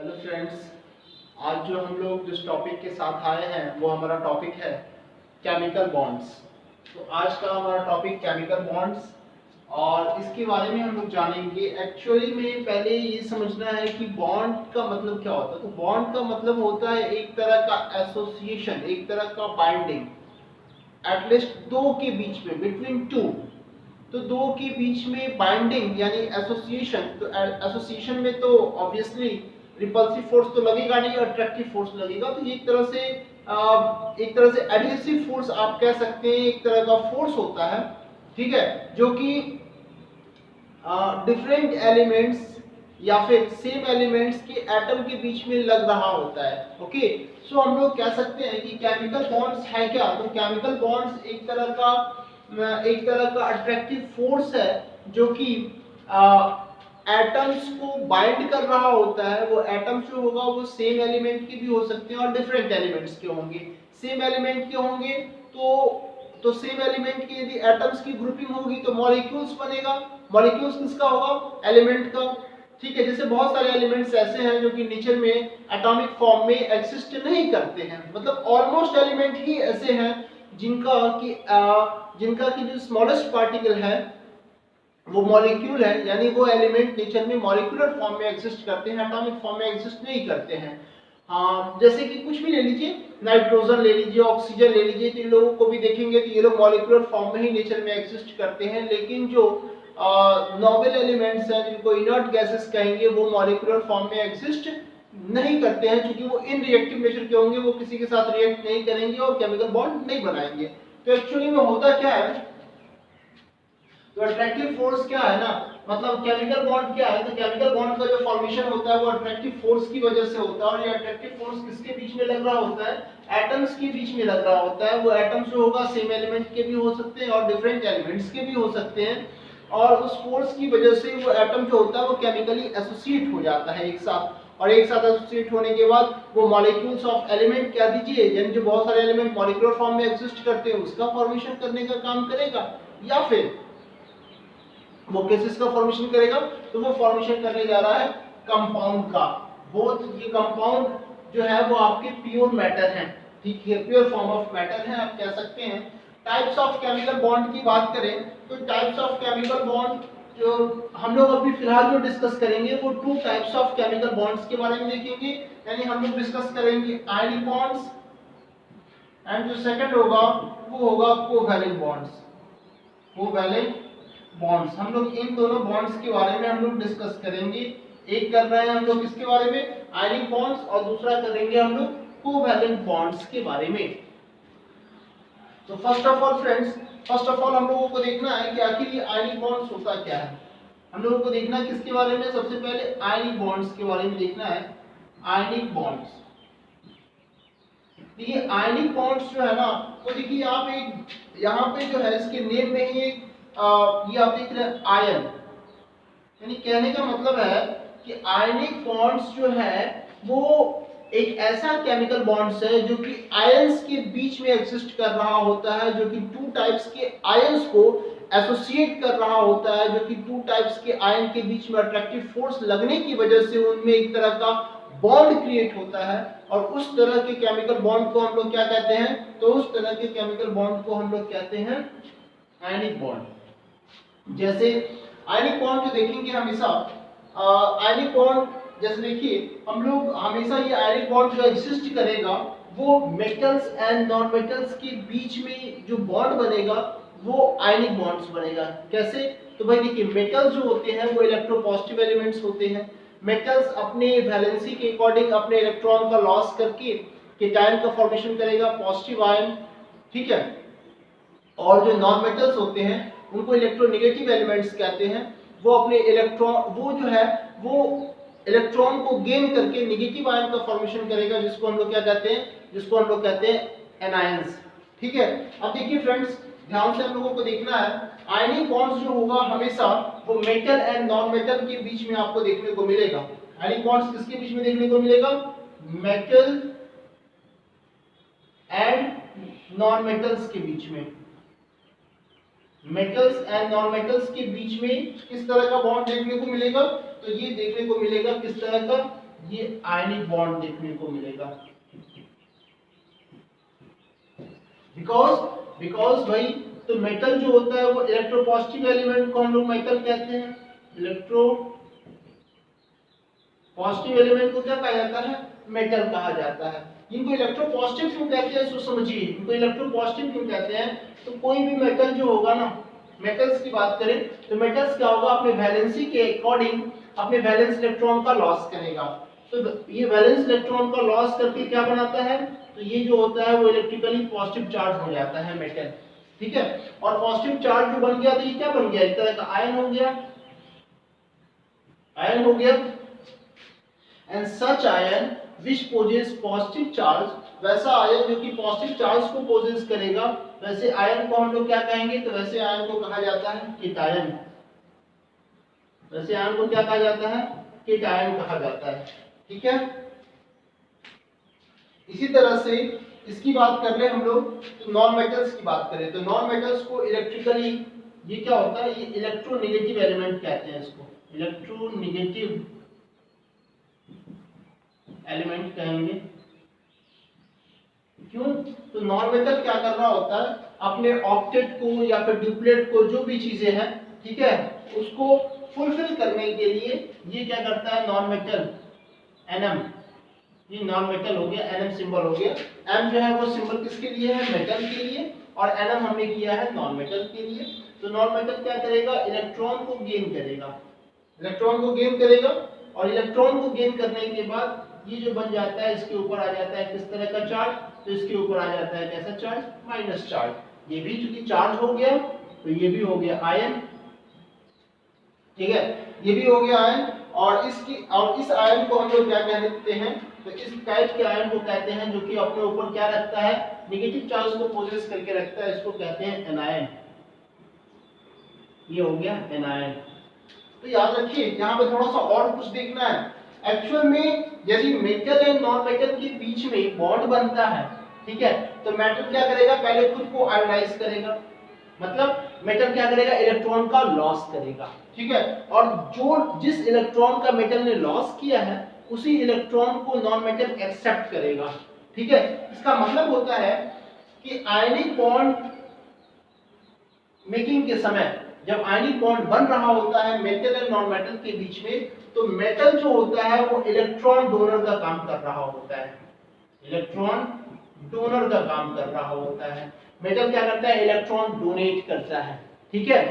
Hello friends, आज जो हम लोग जिस टॉपिक के साथ आए हैं वो हमारा टॉपिक है केमिकल बॉन्ड्स। तो आज का हमारा टॉपिक केमिकल बॉन्ड्स और इसके बारे में हम लोग जानेंगे। एक्चुअली में पहले ये समझना है कि बॉन्ड का मतलब क्या होता है। तो बॉन्ड का मतलब होता है एक तरह का एसोसिएशन, एक तरह का बाइंडिंग, एटलीस्ट दो के बीच में, बिटवीन टू। तो दो के बीच में बाइंडिंग यानी एसोसिएशन। तो एसोसिएशन में तो ऑब्वियसली रिपल्सिव फोर्स तो लगेगा नहीं और अट्रैक्टिव फोर्स लगेगा। तो ये एक तरह से एडहेसिव फोर्स आप कह सकते हैं, एक तरह का फोर्स होता है, ठीक है, जो कि डिफरेंट एलिमेंट्स या फिर सेम एलिमेंट्स के एटम के बीच में लग रहा होता है। ओके, सो हम लोग कह सकते हैं कि केमिकल बॉन्ड्स है क्या। तो केमिकल बॉन्ड्स एक तरह का अट्रैक्टिव फोर्स है जो कि एटम्स को बाइंड कर रहा होता है। वो एटम्स जो होगा वो सेम एलिमेंट के भी हो सकते हैं और डिफरेंट एलिमेंट्स के होंगे। सेम एलिमेंट के होंगे तो सेम एलिमेंट के यदि एटम्स की ग्रुपिंग होगी तो मॉलिक्यूल्स बनेगा। मॉलिक्यूल्स किसका होगा? एलिमेंट का। ठीक है, जैसे बहुत सारे एलिमेंट्स ऐसे हैं जो कि नेचर में एटॉमिक फॉर्म में एग्जिस्ट नहीं करते हैं। मतलब ऑलमोस्ट एलिमेंट ही ऐसे हैं जिनका की जो स्मॉलेस्ट पार्टिकल है वो मॉलिक्यूल है, यानी वो एलिमेंट नेचर में मॉलिक्यूलर फॉर्म में एग्जिस्ट करते हैं, एटॉमिक फॉर्म में एग्जिस्ट नहीं करते हैं। जैसे कि कुछ भी ले लीजिए, नाइट्रोजन ले लीजिए, ऑक्सीजन ले लीजिए, तो इन लोगों को भी देखेंगे तो ये लोग मॉलिक्यूलर फॉर्म में ही नेचर में एग्जिस्ट करते हैं। लेकिन जो नॉवेल एलिमेंट्स हैं जिनको इनर्ट गैसेस कहेंगे वो मॉलिक्यूलर फॉर्म में एग्जिस्ट नहीं करते हैं, क्योंकि वो इनरिएक्टिव नेचर के होंगे, वो किसी के साथ रिएक्ट नहीं करेंगे और केमिकल बॉन्ड नहीं बनाएंगे। तो एक्चुअली में होता क्या है, तो अट्रैक्टिव फोर्स क्या है ना, मतलब केमिकल बॉन्ड क्या है। तो केमिकल बॉन्ड का जो फॉर्मेशन होता है वो अट्रैक्टिव फोर्स की वजह से होता है। और ये अट्रैक्टिव फोर्स किसके बीच में लग रहा होता है? एटम्स के बीच में लग रहा होता है। वो एटम्स जो होगा सेम एलिमेंट के भी हो सकते हैं और डिफरेंट एलिमेंट्स के भी हो सकते हैं। और उस फोर्स की वजह से वो एटम जो होता है वो केमिकली एसोसिएट हो जाता है एक साथ। और एक साथ एसोसिएट होने के बाद वो मॉलिक्यूल्स ऑफ एलिमेंट क्या दीजिए, यानी जो बहुत सारे एलिमेंट मॉलिक्यूलर फॉर्म में एग्जिस्ट करते हैं उसका फॉर्मेशन करने का काम करेगा, या फिर वो किस का फॉर्मेशन करेगा? तो वो फॉर्मेशन करने जा रहा है कंपाउंड का। बोथ ये कंपाउंड जो है वो आपके प्योर मैटर हैं, ठीक है, प्योर फॉर्म ऑफ मैटर है आप कह सकते हैं। टाइप्स ऑफ केमिकल बॉन्ड की बात करें तो टाइप्स ऑफ केमिकल बॉन्ड जो हम लोग अभी फिलहाल जो डिस्कस करेंगे वो two types of chemical bonds के बारे में देखेंगे। यानी हम लोग डिस्कस करेंगे आयनिक बॉन्ड्स एंड जो सेकंड होगा वो होगा कोवैलेंट बॉन्ड्स। कोवैलेंट बॉन्ड्स, हम लोग इन दोनों बॉन्ड्स के बारे में हम लोग डिस्कस करेंगे। एक कर रहे हैं हम लोग इसके बारे में आयनिक बॉन्ड्स और दूसरा करेंगे हम लोग कोवैलेंट बॉन्ड्स के बारे में। तो first of all friends, first of all हम लोगों को देखना है कि आखिर ये आयनिक बॉन्ड्स होता क्या है। हम लोगों को देखना है किसके बारे में? सबसे पहले आयनिक बॉन्ड्स के बारे में देखना है। आयनिक बॉन्ड्स, देखिए आयनिक बॉन्ड्स जो है ना, तो देखिए आप एक यहाँ पे जो है इसके नेम में ही एक ये आप देख रहे हैं आयन, यानी कहने का मतलब है कि आयनिक बॉन्ड्स जो है वो एक ऐसा केमिकल बॉन्ड्स है जो कि आयंस के बीच में एग्जिस्ट कर रहा होता है, जो कि टू टाइप्स के आयंस को एसोसिएट कर रहा होता है, जो कि टू टाइप्स के आयन के बीच में अट्रैक्टिव फोर्स लगने की वजह से उनमें एक तरह का बॉन्ड क्रिएट होता है। और उस तरह के केमिकल बॉन्ड को हम लोग क्या कहते हैं? तो उस तरह के केमिकल बॉन्ड को हम लोग कहते हैं आयनिक बॉन्ड। जैसे आयनिक बॉन्ड जो देखेंगे हमेशा, आयनिक बॉन्ड जैसे देखिए हम लोग हमेशा ये आयनिक बॉन्ड जो एग्जिस्ट करेगा वो मेटल्स एंड नॉन मेटल्स के बीच में जो बॉन्ड बनेगा वो आयनिक बॉन्ड्स बनेगा। कैसे? तो भाई देखिए मेटल्स जो होते हैं वो इलेक्ट्रोपॉजिटिव एलिमेंट्स होते हैं। मेटल्स अपने वैलेंसी के अकॉर्डिंग अपने इलेक्ट्रॉन का लॉस करके केटायन का फॉर्मेशन करेगा, पॉजिटिव आयन, ठीक है। और जो नॉन मेटल्स होते हैं उनको इलेक्ट्रोनेगेटिव एलिमेंट्स कहते हैं। वो अपने इलेक्ट्रॉन वो जो है वो इलेक्ट्रॉन को गेन करके नेगेटिव आयन का फॉर्मेशन करेगा, जिसको हम लोग क्या कहते हैं? जिसको हम लोग कहते हैं एनायंस, ठीक है। अब देखिए फ्रेंड्स, ध्यान से हम लोगों को देखना है, आयनिक बॉन्ड्स जो होगा हमेशा वो मेटल एंड नॉन मेटल के बीच में आपको देखने को मिलेगा। आयनिक बॉन्ड्स किसके बीच में देखने को मिलेगा? मेटल एंड नॉन मेटल्स के बीच में। मेटल्स एंड नॉन मेटल्स के बीच में किस तरह का बॉन्ड देखने को मिलेगा? तो ये देखने को मिलेगा किस तरह का? ये आयनिक बॉन्ड देखने को मिलेगा। बिकॉज भाई तो मेटल जो होता है वो इलेक्ट्रोपॉजिटिव एलिमेंट को हम लोग मेटल कहते हैं। इलेक्ट्रो पॉजिटिव एलिमेंट को क्या कहा जाता है? मेटल कहा जाता है। इनको इलेक्ट्रोपॉजिटिव क्यों कहते हैं, सो समझिए इनको इलेक्ट्रोपॉजिटिव क्यों कहते हैं। तो कोई भी मेटल जो होगा ना, मेटल्स की बात करें तो मेटल्स क्या होगा, अपने वैलेंसी के अकॉर्डिंग अपने वैलेंस इलेक्ट्रॉन का लॉस करेगा। तो ये वैलेंस इलेक्ट्रॉन का लॉस करके क्या बनाता है, तो ये जो होता है वो इलेक्ट्रिकली पॉजिटिव चार्ज हो जाता है मेटल, ठीक है। और पॉजिटिव चार्ज जो बन गया तो ये क्या बन गया, एक तरह का आयन हो गया, आयन हो गया। And such ion which possess positive charge, वैसा आयन जो कि पॉजिटिव चार्ज को पोजेस करेगा, वैसे आयन को हम लोग क्या कहेंगे, तो वैसे आयन को कहा जाता है कीटायन। वैसे आयन को क्या कहा जाता है, कीटायन कहा जाता है, ठीक है। इसी तरह से इसकी बात कर ले हम लोग, तो नॉन मेटल्स की बात करें तो नॉन मेटल्स को इलेक्ट्रिकली ये क्या होता है, ये इलेक्ट्रोनेगेटिव एलिमेंट कहते हैं इसको, इलेक्ट्रोनेगेटिव एलिमेंट कहेंगे। क्यों, तो नॉन मेटल क्या कर रहा होता है, अपने ऑक्टेट को या फिर ड्यूप्लेट को जो भी चीजें हैं, ठीक है, उसको फुलफिल करने के लिए ये क्या करता है नॉन मेटल, एनएम, ये नॉन मेटल हो गया, एनएम सिंबल हो गया। एम जो है वो सिंबल किसके लिए है, मेटल के लिए, और एनएम हमने किया है नॉन मेटल के लिए। तो नॉन मेटल क्या करेगा, इलेक्ट्रॉन को गेन करेगा, इलेक्ट्रॉन को गेन करेगा, और इलेक्ट्रॉन को गेन करने के बाद ये जो बन जाता है इसके ऊपर आ जाता है किस तरह का चार्ज, तो इसके ऊपर आ जाता है कैसा चार्ज, माइनस चार्ज। ये भी चूंकि चार्ज हो गया तो ये भी हो गया आयन, ठीक है, ये भी हो गया आयन। और इस आयन को हम लोग क्या कहते हैं, तो इस टाइप के आयन को कहते हैं जो कि अपने ऊपर क्या रखता है, नेगेटिव चार्ज को पोजेस करके रखता है, इसको कहते हैं एनायन। ये हो गया एनायन। तो याद रखिए यहाँ पे थोड़ा सा और कुछ देखना है। एक्चुअल में यदि मेटल एंड नॉन मेटल के बीच में बॉन्ड बनता है, ठीक है, तो मेटल क्या करेगा, पहले खुद को आयोनाइज करेगा, मतलब मेटल क्या करेगा, इलेक्ट्रॉन का लॉस करेगा, ठीक है। और जो जिस इलेक्ट्रॉन का मेटल ने लॉस किया है उसी इलेक्ट्रॉन को नॉन मेटल एक्सेप्ट करेगा, ठीक है। इसका मतलब होता है कि आयनिक बॉन्ड मेकिंग के समय जब आयनिक बॉन्ड बन रहा होता है मेटल एंड नॉन मेटल के बीच में, तो मेटल जो होता है वो इलेक्ट्रॉन डोनर का काम कर रहा होता है, इलेक्ट्रॉन डोनर का काम कर रहा होता है। मेटल क्या करता है, इलेक्ट्रॉन डोनेट करता है, ठीक है।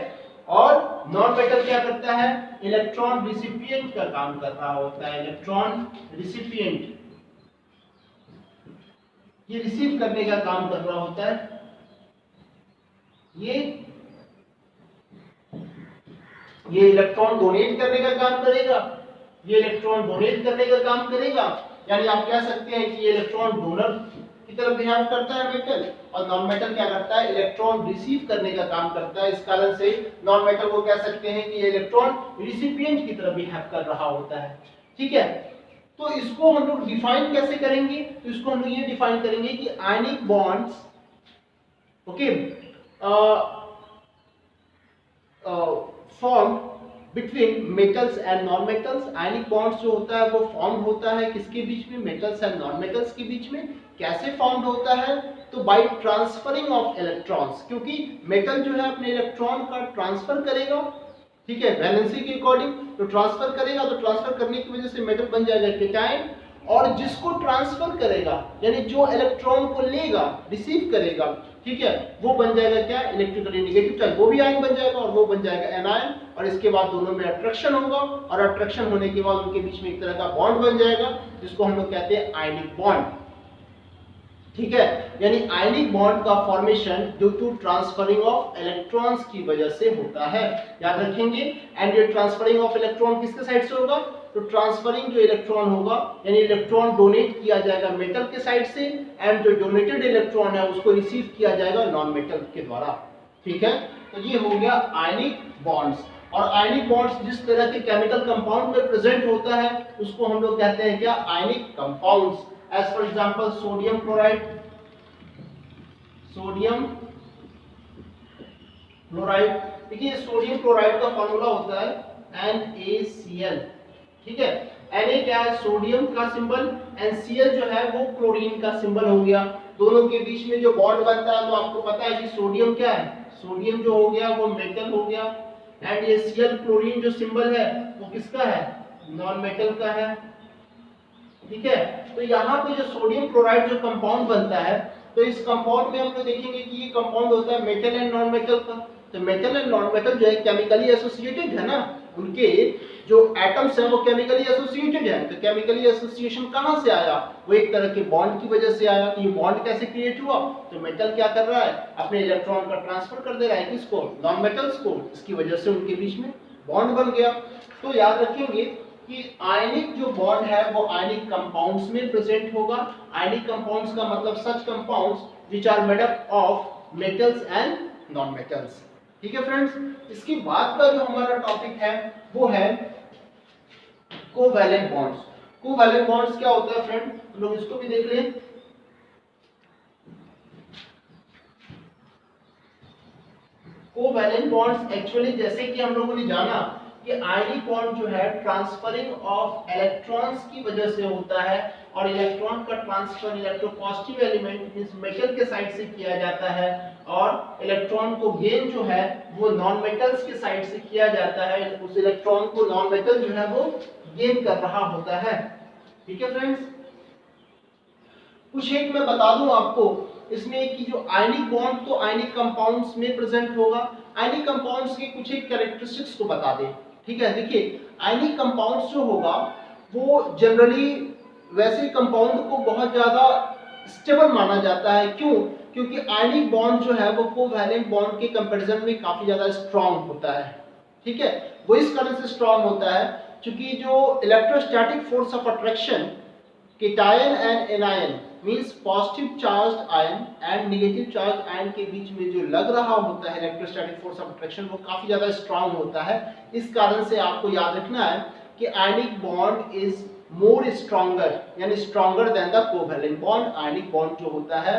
और नॉन मेटल क्या करता है, इलेक्ट्रॉन रिसिपिएंट का काम कर रहा होता है, इलेक्ट्रॉन रिसिपिएंट, ये रिसीव करने का काम कर रहा होता है। ये इलेक्ट्रॉन डोनेट करने का काम करेगा, ये इलेक्ट्रॉन डोनेट करने का काम करेगा, यानी आप कह सकते हैं कि ये इलेक्ट्रॉन डोनर की तरफ बिहेव करता है मेटल, और नॉन मेटल क्या करता है, इलेक्ट्रॉन रिसीव करने का काम करता है। इस कारण से नॉन मेटल को कह सकते हैं कि ये इलेक्ट्रॉन रिसिपिएंट की तरफ बिहेव कर रहा होता है, ठीक है। तो इसको हम लोग डिफाइन कैसे करेंगे, तो इसको हम लोग ये डिफाइन करेंगे कि आयनिक bonds, okay, form between metals and non metals. Ionic bonds जो होता है वो फॉर्म होता है किसके बीच में, मेटल्स एंड नॉन मेटल्स के बीच में। कैसे फॉर्म होता है, तो बाय ट्रांसफरिंग ऑफ इलेक्ट्रॉन्स, क्योंकि मेटल जो है अपने इलेक्ट्रॉन का ट्रांसफर करेगा, ठीक है, वैलेंसी के अकॉर्डिंग, तो ट्रांसफर करेगा, तो ट्रांसफर करने की वजह से मेटल बन जाएगा केटायन, और जिसको ट्रांसफर करेगा यानी जो इलेक्ट्रॉन को लेगा, रिसीव करेगा, ठीक है, वो बन जाएगा क्या, इलेक्ट्रिकली नेगेटिव चार्ज, वो भी आयन बन जाएगा और वो बन जाएगा एनायन। और इसके बाद दोनों में अट्रैक्शन होगा, और अट्रैक्शन होने के बाद उनके बीच में एक तरह का बॉन्ड बन जाएगा जिसको हम लोग कहते हैं आयनिक बॉन्ड, ठीक है। यानी आयनिक बॉन्ड का formation due to transferring of electrons की वजह से होता है, याद रखेंगे। एंड ये ट्रांसफरिंग ऑफ इलेक्ट्रॉन किसके साइड से होगा, तो ट्रांसफरिंग जो इलेक्ट्रॉन होगा यानी इलेक्ट्रॉन डोनेट किया जाएगा मेटल के साइड से, एंड जो डोनेटेड इलेक्ट्रॉन है उसको रिसीव किया जाएगा नॉन मेटल के द्वारा, ठीक है। तो ये हो गया आयनिक बॉन्ड्स। और आयनिक बॉन्ड्स जिस तरह के केमिकल कंपाउंड में प्रेजेंट होता है उसको हम लोग कहते हैं क्या, ionic compounds. As for example sodium chloride, sodium chloride, देखिए सोडियम क्लोराइड का फॉर्मूला होता है NaCl, ठीक है। Na क्या है, सोडियम का सिंबल, एंड Cl जो है वो क्लोरीन का सिंबल हो गया। दोनों के बीच में जो बॉन्ड बनता है तो आपको पता है कि सोडियम क्या है, सोडियम जो हो गया वो मेटल हो गया, एंड ये Cl क्लोरीन जो सिंबल है वो किसका है, नॉन मेटल का है। ठीक है, तो यहाँ पे जो सोडियम क्लोराइड जो कंपाउंड बनता है, तो इस कंपाउंड में हम लोग देखेंगे कि ये कंपाउंड होता है मेटल एंड नॉन मेटल का। तो मेटल एंड नॉन मेटल जो है केमिकली एसोसिएटेड है ना, उनके जो एटम्स हैं वो केमिकली एसोसिएटेड है। तो केमिकली एसोसिएशन कहाँ से आया, वो एक तरह के बॉन्ड की वजह से आया। तो ये बॉन्ड कैसे क्रिएट हुआ, तो मेटल क्या कर रहा है, अपने इलेक्ट्रॉन का ट्रांसफर कर दे रहा है किसको, नॉन मेटल्स को, इसकी वजह से उनके बीच में बॉन्ड बन गया। तो याद रखेंगे कि आयनिक जो बॉन्ड है वो आयनिक कंपाउंड्स में प्रेजेंट होगा। आयनिक कंपाउंड्स का मतलब such compounds which are made up of metals and non metals. ठीक है फ्रेंड्स, इसके बाद का जो हमारा टॉपिक है वो है कोवैलेंट बॉन्ड्स। कोवैलेंट बॉन्ड्स क्या होता है फ्रेंड, हम लोग इसको भी देख लें। कोवैलेंट बॉन्ड्स एक्चुअली जैसे कि हम लोगों ने जाना कि आयनिक बॉन्ड जो है ट्रांसफरिंग ऑफ इलेक्ट्रॉन्स की वजह से होता है, और इलेक्ट्रॉन का transfer electropositive element means metal के साइड से किया जाता है, और इलेक्ट्रॉन को गेन जो है वो नॉन मेटल्स के साइड से किया जाता है। उस इलेक्ट्रॉन को नॉन मेटल जो है वो गेन कर रहा होता है। ठीक है फ्रेंड्स, कुछ एक मैं बता दूं आपको इसमें कि जो आयनिक बॉन्ड तो आयनिक कंपाउंड्स में प्रेजेंट होगा। आयनिक कंपाउंड्स के कुछ एक कैरेक्टरिस्टिक्स को बता दें। ठीक है, देखिए आयनिक कंपाउंड्स जो होगा वो जनरली वैसे कंपाउंड को बहुत ज्यादा स्टेबल माना जाता है। क्यों, क्योंकि आयनिक बॉन्ड जो है वो कोवैलेंट बॉन्ड के कंपैरिजन में काफी ज्यादा स्ट्रांग होता है। ठीक है, वो इस कारण से स्ट्रांग होता है क्योंकि जो electrostatic force of attraction cation and anion means positive charged ion and negative charge ion के बीच में जो लग रहा होता है इलेक्ट्रोस्टैटिक फोर्स ऑफ अट्रैक्शन वो काफी ज्यादा स्ट्रांग होता है। इस कारण से आपको याद रखना है कि ionic bond is more stronger, यानी stronger than the covalent bond. Ionic bond जो होता है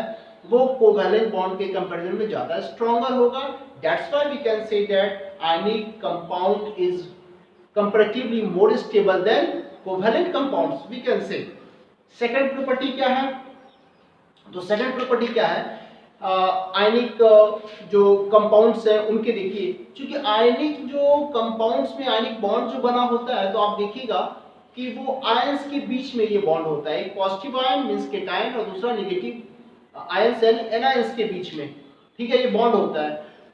वो कोवैलेंट बॉन्ड के कंपैरिजन में ज्यादा स्ट्रॉन्गर होगा। That's why we can say that ionic compound is comparatively more stable than covalent compounds, we can say। Second property क्या है, तो सेकंड प्रॉपर्टी क्या है, आयनिक जो कंपाउंड्स हैं उनके देखिए, क्योंकि आयनिक जो कंपाउंड्स में आयनिक बॉन्ड जो बना होता है तो आप देखिएगा कि वो आयंस के बीच में ये बॉन्ड होता है। एक पॉजिटिव आयन मींस केटायन और दूसरा नेगेटिव आयंस यानी एनायंस के बीच में। ठीक है, ये बॉन्ड होता है।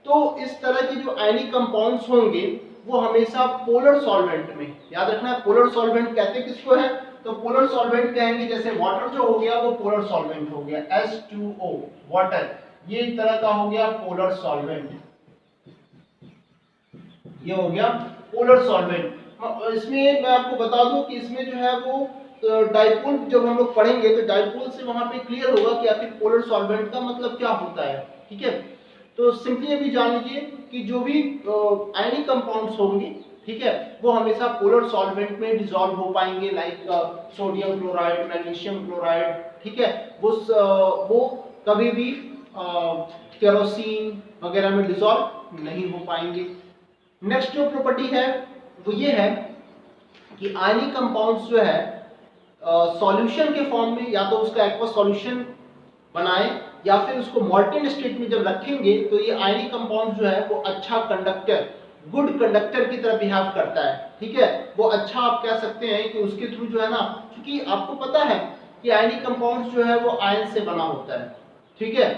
तो इस तरह के जो आयनिक कंपाउंड्स होंगे वो हमेशा पोलर सॉल्वेंट में, याद रखना है पोलर सॉल्वेंट कहते हैं किसको है, तो पोलर सॉल्वेंट कहेंगे जैसे वाटर जो हो गया वो पोलर सॉल्वेंट हो गया, H2O वाटर, ये एक तरह का हो गया पोलर सॉल्वेंट, ये हो गया पोलर सॉल्वेंट। इसमें मैं आपको बता दूं कि इसमें जो है वो डाइपोल जब हम लोग पढ़ेंगे तो डाइपोल से वहां पे क्लियर होगा कि आखिर पोलर सॉल्वेंट का मतलब क्या होता है। ठीक है, तो सिंपली अभी जान लीजिए कि जो भी आयनिक कंपाउंड्स होंगे, ठीक है, वो हमेशा पोलर सॉल्वेंट में डिसॉल्व हो पाएंगे, like sodium chloride, magnesium chloride. ठीक है, वो कभी भी केरोसिन वगैरह में डिसॉल्व नहीं हो पाएंगे। नेक्स्ट जो प्रॉपर्टी है वो ये है कि आयनिक कंपाउंड्स जो है सॉल्यूशन के फॉर्म में या तो उसका एक्वस सॉल्यूशन बनाए या फिर उसको मॉल्टेन स्टेट में जब रखेंगे तो ये आयनिक कंपाउंड जो है वो अच्छा कंडक्टर, गुड कंडक्टर की तरह बिहेव करता है। ठीक है, वो अच्छा आप कह सकते हैं कि उसके थ्रू जो है ना, क्योंकि आपको पता है कि आयनिक कंपाउंड जो है वो आयन से बना होता है। ठीक है,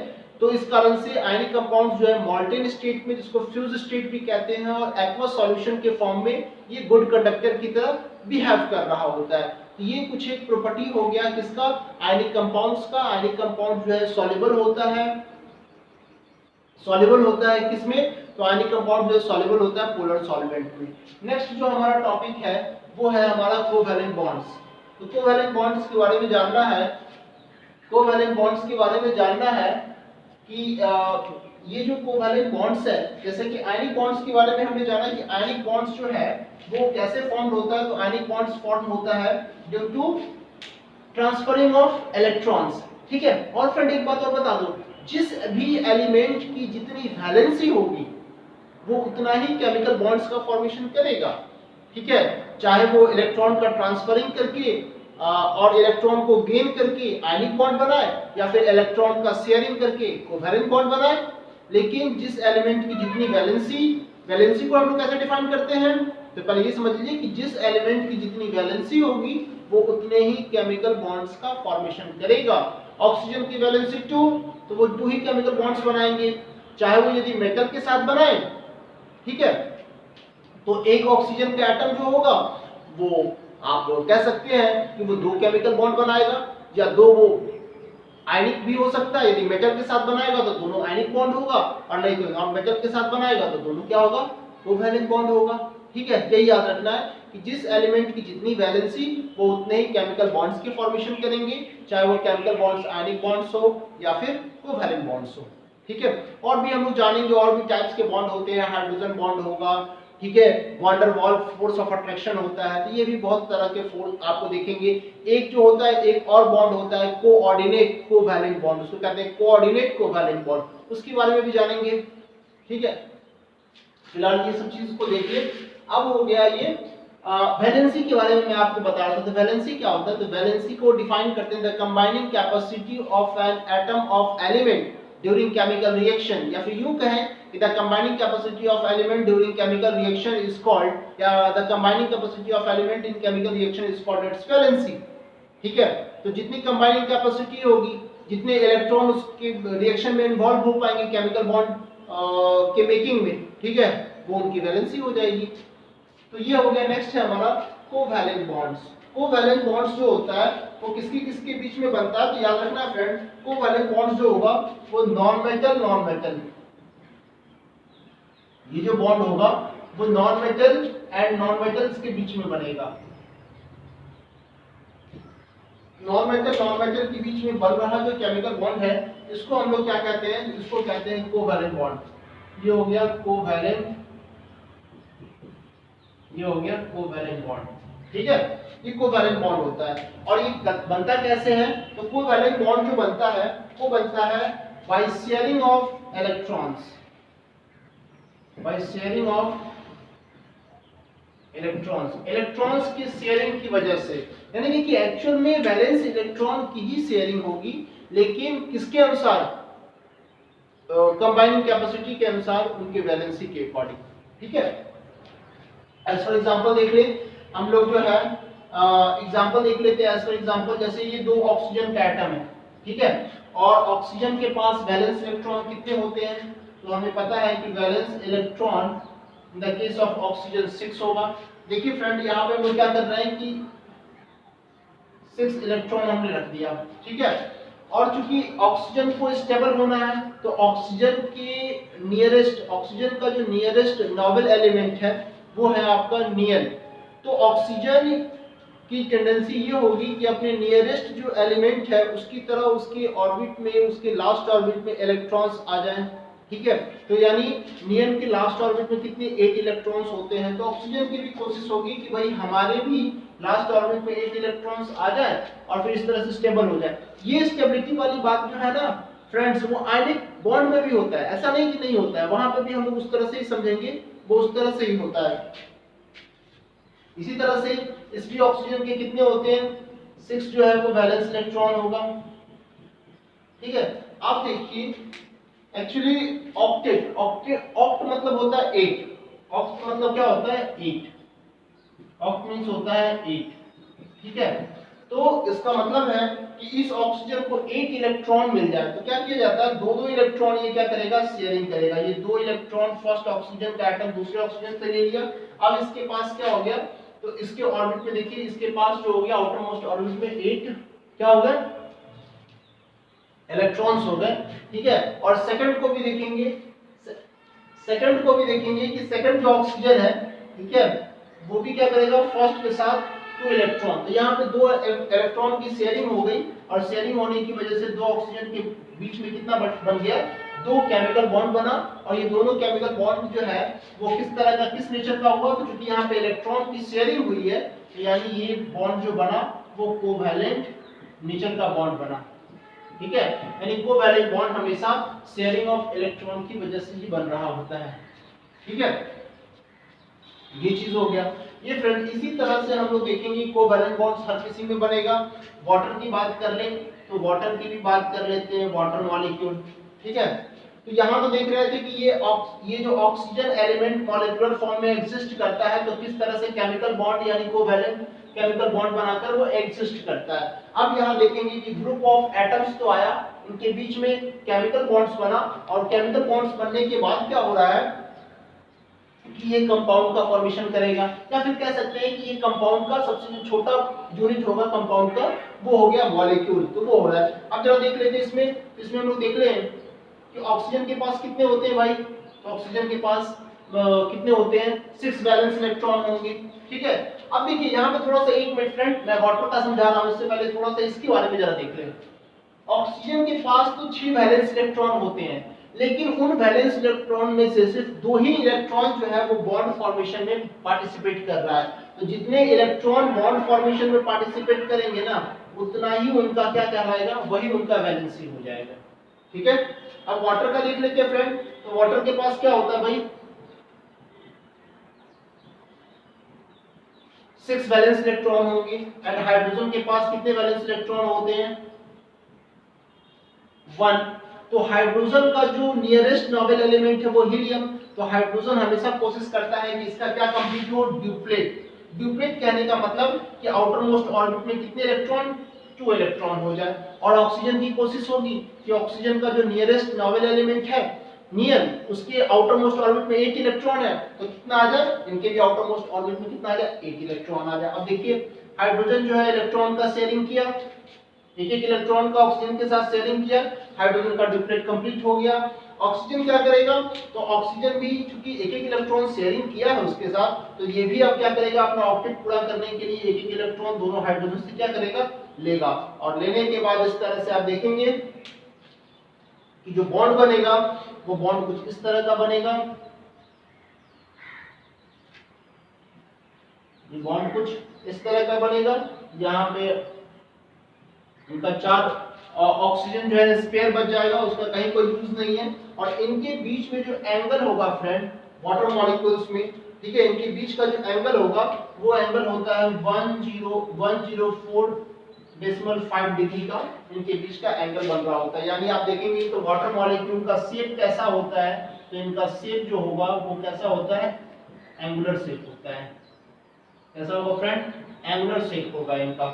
तो इस कारण से आयनिक कंपाउंड जो है मॉल्टेन स्टेट में, जिसको फ्यूज स्टेट भी कहते हैं, और एक्वस सॉल्यूशन के फॉर्म में ये गुड कंडक्टर की तरह बिहेव कर रहा होता है। तो ये कुछ एक प्रॉपर्टी हो गया किसका, आयनिक कंपाउंड्स का। आयनिक कंपाउंड जो है सॉल्युबल होता है, सॉल्युबल होता है किसमें, तो आयनिक कंपाउंड जो है सॉल्युबल होता है पोलर सॉल्वेंट में। नेक्स्ट जो हमारा टॉपिक है वो है हमारा कोवैलेंट बॉन्ड्स। तो कोवैलेंट बॉन्ड्स के बारे में जानना है, कोवैलेंट बॉन्ड्स के बारे में जानना है कि ये जो कोवैलेंट बॉन्ड्स है, जैसे कि आयनिक बॉन्ड्स के बारे में हमने जाना कि आयनिक बॉन्ड्स जो है वो कैसे फॉर्म होता है। तो आयनिक बॉन्ड्स फॉर्म होता है due to transferring of electrons. ठीक है, और फ्रेंड एक बात और बता दो, जिस भी एलिमेंट की जितनी वैलेंसी होगी वो उतना ही केमिकल बॉन्ड्स का फॉर्मेशन करेगा। ठीक है, चाहे वो इलेक्ट्रॉन का ट्रांसफरिंग करके और इलेक्ट्रॉन को गेन करके आयनिक बॉन्ड बनाए या फिर इलेक्ट्रॉन का शेयरिंग करके कोवैलेंट बॉन्ड बनाए। लेकिन जिस एलिमेंट की जितनी वैलेंसी को हम लोग कैसे डिफाइन करते हैं, तो पहले ये समझ लीजिए कि जिस एलिमेंट की जितनी वैलेंसी होगी वो उतने ही केमिकल बॉन्ड्स का फॉर्मेशन करेगा। ऑक्सीजन की वैलेंसी 2, तो वो 2 ही केमिकल बॉन्ड्स बनाएंगे, चाहे वो यदि मेटल के साथ बनाए, ठीक है। तो एक ऑक्सीजन का एटम जो होगा वो आप कह सकते हैं कि वो 2 केमिकल बॉन्ड बनाएगा, या 2 वो आयनिक भी हो सकता है, यदि मेटल के साथ बनाएगा तो दोनों आयनिक बॉन्ड होगा, और नहीं तो नॉन मेटल के साथ बनाएगा तो दोनों क्या होगा, कोवैलेंट बॉन्ड होगा। ठीक है, यही याद रखना है कि जिस एलिमेंट की जितनी वैलेंसी वो उतने ही केमिकल बॉन्ड्स के फॉर्मेशन करेंगे, चाहे वो केमिकल बॉन्ड्स आयनिक बॉन्ड्स हो या फिर कोवैलेंट बॉन्ड्स हो। ठीक है, और भी हम लोग जानेंगे, और भी टाइप्स के बॉन्ड होते हैं, हाइड्रोजन बॉन्ड होगा, ठीक है, van der Waals force of attraction होता है, तो ये भी बहुत तरह के फोर्स आपको देखेंगे। एक जो होता है, एक और बॉन्ड होता है कोऑर्डिनेट कोवैलेंट बॉन्ड, उसको कहते हैं कोऑर्डिनेट कोवैलेंट बॉन्ड, उसके बारे में भी जानेंगे। ठीक है, फिलहाल ये सब चीज को देखिए। अब हो गया ये वैलेंसी के बारे में मैं आपको बता रहा था। तो वैलेंसी क्या होता है, तो वैलेंसी को डिफाइन करते हैं the combining capacity of an atom of element during chemical reaction, या फिर यूं कहें कि the combining capacity of element during chemical reaction is called, या the combining capacity of element in chemical reaction is called its valency. ठीक है, तो जितनी कंबाइनिंग कैपेसिटी होगी, जितने इलेक्ट्रॉन उसके रिएक्शन में इन्वॉल्व हो पाएंगे केमिकल बॉन्ड के मेकिंग में, ठीक है, वो उनकी वैलेंसी हो जाएगी। तो ये हो गया। नेक्स्ट है हमारा कोवैलेंट बॉन्ड्स। कोवैलेंट बॉन्ड्स जो होता है वो किसके किसके बीच में बनता है, तो याद रखना फ्रेंड, कोवैलेंट बॉन्ड्स जो होगा वो नॉन मेटल, ये जो बॉन्ड होगा वो non metal and non metals के बीच में बनेगा। नॉन मेटल के बीच में बन रहा जो केमिकल बॉन्ड है, इसको हम लोग क्या कहते हैं, इसको कहते हैं कोवैलेंट बॉन्ड। ये हो गया कोवैलेंट, ये हो गया कोवैलेंट बॉन्ड। ठीक है, ये कोवैलेंट बॉन्ड होता है। और ये बनता कैसे है, तो कोवैलेंट बॉन्ड जो बनता है वो बनता है by sharing of electrons, by sharing of electrons की शेयरिंग की वजह से। यानी कि एक्चुअल में वैलेंस इलेक्ट्रॉन की ही शेयरिंग होगी, लेकिन किसके अनुसार, कंबाइनिंग कैपेसिटी के अनुसार, उनके वैलेंसी के अकॉर्डिंग। ठीक है, एज फॉर एग्जांपल देख ले हम लोग जो है एग्जांपल देख लेते हैं। एज फॉर एग्जांपल जैसे ये 2 ऑक्सीजन का एटम है, ठीक है, और ऑक्सीजन के पास वैलेंस इलेक्ट्रॉन कितने होते हैं, तो हमें पता है कि valence electron in the case of oxygen 6 होगा। देखिए फ्रेंड, यहाँ पे हम क्या कर रहे हैं कि 6 इलेक्ट्रॉन हमने रख दिया, ठीक है, और चूंकि ऑक्सीजन को स्टेबल होना है तो ऑक्सीजन के नियरेस्ट, ऑक्सीजन का जो नियरेस्ट नोबल एलिमेंट है वो है आपका नियन। तो ऑक्सीजन की टेंडेंसी ये होगी कि अपने नियरेस्ट जो एलिमेंट है उसकी तरह उसके ऑर्बिट में, उसके लास्ट ऑर्बिट में इलेक्ट्रॉन्स आ जाएं। ठीक है, तो यानी नियन के लास्ट ऑर्बिट में कितने 8 इलेक्ट्रॉन्स होते हैं, तो ऑक्सीजन की भी कोशिश होगी कि भाई हमारे भी लास्ट ऑर्बिट में 8 इलेक्ट्रॉन्स आ जाए और फिर इस तरह से स्टेबल हो जाए। ये स्टेबिलिटी वाली बात जो है ना फ्रेंड्स, वो आयनिक बॉन्ड में भी होता है, ऐसा नहीं कि नहीं होता है, वहां पर भी हम लोग उस तरह से ही समझेंगे, वो उस तरह से ही होता है। इसी तरह से इस भी ऑक्सीजन के कितने होते हैं, 6 जो है वो वैलेंस इलेक्ट्रॉन होगा। ठीक है, आप देखिए एक्चुअली ऑक्टेट, ऑक्ट मतलब होता है 8, ऑक्ट मतलब क्या होता है 8, ऑक्ट मींस होता है 8। ठीक है, तो इसका मतलब है कि इस ऑक्सीजन को 8 इलेक्ट्रॉन मिल जाए तो क्या किया जाता है, 2-2 इलेक्ट्रॉन ये क्या करेगा, शेयरिंग करेगा। ये 2 इलेक्ट्रॉन फर्स्ट ऑक्सीजन का एटम दूसरे ऑक्सीजन से ले लिया, अब इसके पास क्या हो गया, तो इसके ऑर्बिट में देखिए, इसके पास जो हो गया आउटर मोस्ट ऑर्बिट में 8 क्या हो गए, इलेक्ट्रॉन्स हो गए। ठीक है, और सेकंड को भी देखेंगे, सेकंड को भी देखेंगे कि सेकंड जो ऑक्सीजन है, ठीक है, वो भी क्या करेगा, फर्स्ट के साथ 2 इलेक्ट्रॉन, तो यहाँ पे 2 इलेक्ट्रॉन की शेयरिंग हो गई, और शेयरिंग होने की वजह से 2 ऑक्सीजन के बीच में कितना बन गया, 2 केमिकल बॉन्ड बना। और ये दोनों केमिकल बॉन्ड जो है वो किस तरह का, किस नेचर का हुआ, तो क्योंकि यहाँ पे इलेक्ट्रॉन की शेयरिंग हुई है, तो यानी ये बॉन्ड जो बना वो कोवैलेंट नेचर का बॉन्ड बना। ठीक है, यानी कोवैलेंट बॉन्ड हमेशा शेयरिंग ऑफ इलेक्ट्रॉन की वजह से ही बन रहा होता है। ठीक है, ये चीज हो गया। ये फ्रेंड इसी तरह से हम लोग देखेंगे कोवैलेंट बॉन्ड्स हर किसी में बनेगा। वाटर की बात कर ले तो वाटर की भी बात कर लेते हैं, वाटर मॉलिक्यूल, ठीक है। तो यहाँ तो देख रहे थे कि ये जो ऑक्सीजन एलिमेंट मॉलिक्यूलर फॉर्म में एग्जिस्ट करता है तो किस तरह से केमिकल बॉन्ड यानी कोवैलेंट केमिकल बॉन्ड बनाकर वो एग्जिस्ट करता है। अब यहाँ देखेंगे कि ग्रुप ऑफ एटम्स तो आया, इनके बीच में केमिकल बॉन्ड्स बना और केमिकल बॉन्ड्स बनने के बाद क्या हो रहा है कि ये कंपाउंड का फॉर्मेशन करेगा, या फिर कह सकते हैं कि ये कंपाउंड का सबसे जो छोटा यूनिट होगा कंपाउंड का वो हो गया मॉलिक्यूल, तो वो हो रहा है। अब जरा देख लेते हैं इसमें हम लोग देख ले कि ऑक्सीजन के पास कितने होते हैं भाई, तो ऑक्सीजन के पास कितने होते हैं 6 वैलेंस इलेक्ट्रॉन होंगे, ठीक है। अब देखिए यहाँ पे थोड़ा सा एक मिनट फ्रेंड मैं वाटर का समझा रहा हूँ, इससे पहले थोड़ा सा इसके बारे में जरा देख लें। ऑक्सीजन के पास तो 6 वैलेंस इलेक्ट्रॉन होते हैं, लेकिन उन वैलेंस इलेक्ट्रॉन में से सिर्फ 2 ही इलेक्ट्रॉन जो है वो बॉन्ड फॉर्मेशन में पार्टिसिपेट कर रहा है। तो जितने इलेक्ट्रॉन बॉन्ड फॉर्मेशन में पार्टिसिपेट करेंगे ना उतना ही उनका क्या कहलाएगा, वही उनका वैलेंसी हो जाएगा, ठीक है। अब वाटर का देख लेते हैं फ्रेंड, तो वाटर के पास क्या होता है भाई 6 वैलेंस इलेक्ट्रॉन होंगे। एंड हाइड्रोजन के पास कितने वैलेंस इलेक्ट्रॉन होते हैं 1। तो हाइड्रोजन का जो नियरेस्ट नोबल एलिमेंट है वो हीलियम, तो हाइड्रोजन हमेशा कोशिश करता है कि इसका क्या कंप्लीट हो, ड्यूप्लेट। ड्यूप्लेट कहने का मतलब कि आउटर मोस्ट ऑर्बिट में कितने इलेक्ट्रॉन 2 इलेक्ट्रॉन हो जाए। और ऑक्सीजन की कोशिश होगी कि ऑक्सीजन का जो नियरेस्ट नोबल एलिमेंट है नियन, उसके आउटर मोस्ट ऑर्बिट में 8 इलेक्ट्रॉन है, तो कितना आ जाए, इनके भी आउटर मोस्ट ऑर्बिट में कितना आ जाए 8 इलेक्ट्रॉन आ जाए। अब देखिए हाइड्रोजन जो है इलेक्ट्रॉन का शेयरिंग किया, एक इलेक्ट्रॉन का ऑक्सीजन के साथ शेयरिंग किया, हाइड्रोजन का ड्यूप्लेट कंप्लीट हो गया। ऑक्सीजन क्या करेगा, तो ऑक्सीजन भी चूंकि एक इलेक्ट्रॉन शेयरिंग किया है उसके साथ, तो ये भी अब क्या करेगा अपना ऑक्टेट पूरा करने के लिए एक इलेक्ट्रॉन दोनों हाइड्रोजन से क्या करेगा लेगा। और लेने के बाद इस तरह से आप देखेंगे कि जो बॉन्ड बनेगा वो बॉन्ड कुछ इस तरह का बनेगा, ये बॉन्ड कुछ इस तरह का बनेगा। यहाँ पे उनका 4 ऑक्सीजन जो है स्पेयर बच जाएगा, उसका कहीं कोई यूज नहीं है। और इनके बीच में जो एंगल होगा फ्रेंड वाटर मॉलिक्यूल्स में, ठीक है, इनके बीच का जो एंगल होगा वो एंगल होता है 104.5 डिग्री का, इनके बीच का एंगल बन रहा होता है। यानी आप देखेंगे तो वाटर मॉलिक्यूल का शेप कैसा होता है, तो इनका शेप जो होगा वो कैसा होता है एंगुलर शेप होता है। कैसा होगा फ्रेंड, एंगुलर शेप होगा इनका,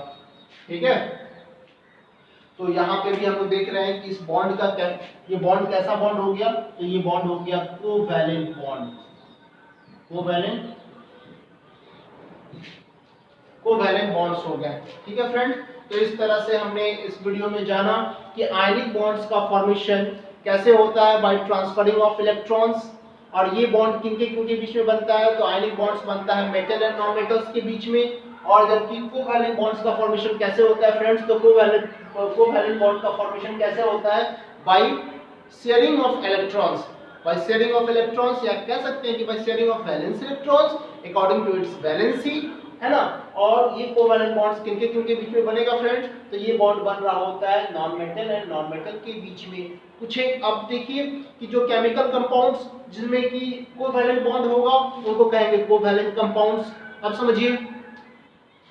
ठीक है। तो यहाँ पे भी हम लोग देख रहे हैं कि इस बॉन्ड का क्या, ये बॉन्ड कैसा बॉन्ड हो गया, तो ये बॉन्ड हो गया कोवैलेंट बॉन्ड, कोवैलेंट बॉन्ड्स हो गए, ठीक है फ्रेंड। तो इस तरह से हमने इस वीडियो में जाना कि आयनिक बॉन्ड्स का फॉर्मेशन कैसे होता है बाय ट्रांसफरिंग ऑफ इलेक्ट्रॉन्स। और ये बॉन्ड किनके किनके बीच में बनता है, तो आयनिक बॉन्ड्स बनता है मेटल एंड नॉन मेटल्स के बीच में। और जबकि कोवैलेंट बॉन्ड्स का फॉर्मेशन कैसे होता है फ्रेंड्स, तो कोवैलेंट बॉन्ड का फॉर्मेशन कैसे होता है by sharing of electrons, by sharing of electrons, या कह सकते हैं कि by sharing of valence electrons according to its valency, है ना। और ये कोवैलेंट बॉन्ड्स किनके किनके बीच में बनेगा फ्रेंड्स, तो ये बॉन्ड बन रहा होता है non metal and non metal के बीच में। कुछ एक अब देखिए कि जो केमिकल कंपाउंड्स जिनमें कि कोवैलेंट बॉन्ड होगा उनको कहेंगे कोवैलेंट कंपाउंड्स। अब समझिए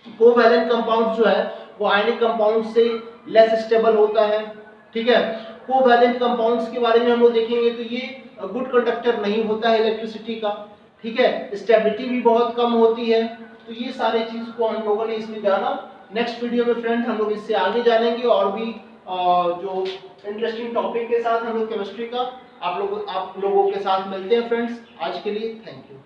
कोवैलेंट कंपाउंड जो है वो आयनिक कंपाउंड से लेस स्टेबल होता है, ठीक है। कोवैलेंट कंपाउंड्स के बारे में हम लोग देखेंगे तो ये गुड कंडक्टर नहीं होता है इलेक्ट्रिसिटी का, ठीक है, स्टेबिलिटी भी बहुत कम होती है। तो ये सारे चीज को हम लोगों ने इसमें जाना। नेक्स्ट वीडियो में फ्रेंड हम लोग इससे आगे जानेंगे और भी जो इंटरेस्टिंग टॉपिक के साथ हम लोग केमिस्ट्री का आप लोगों के साथ मिलते हैं फ्रेंड्स। आज के लिए थैंक यू।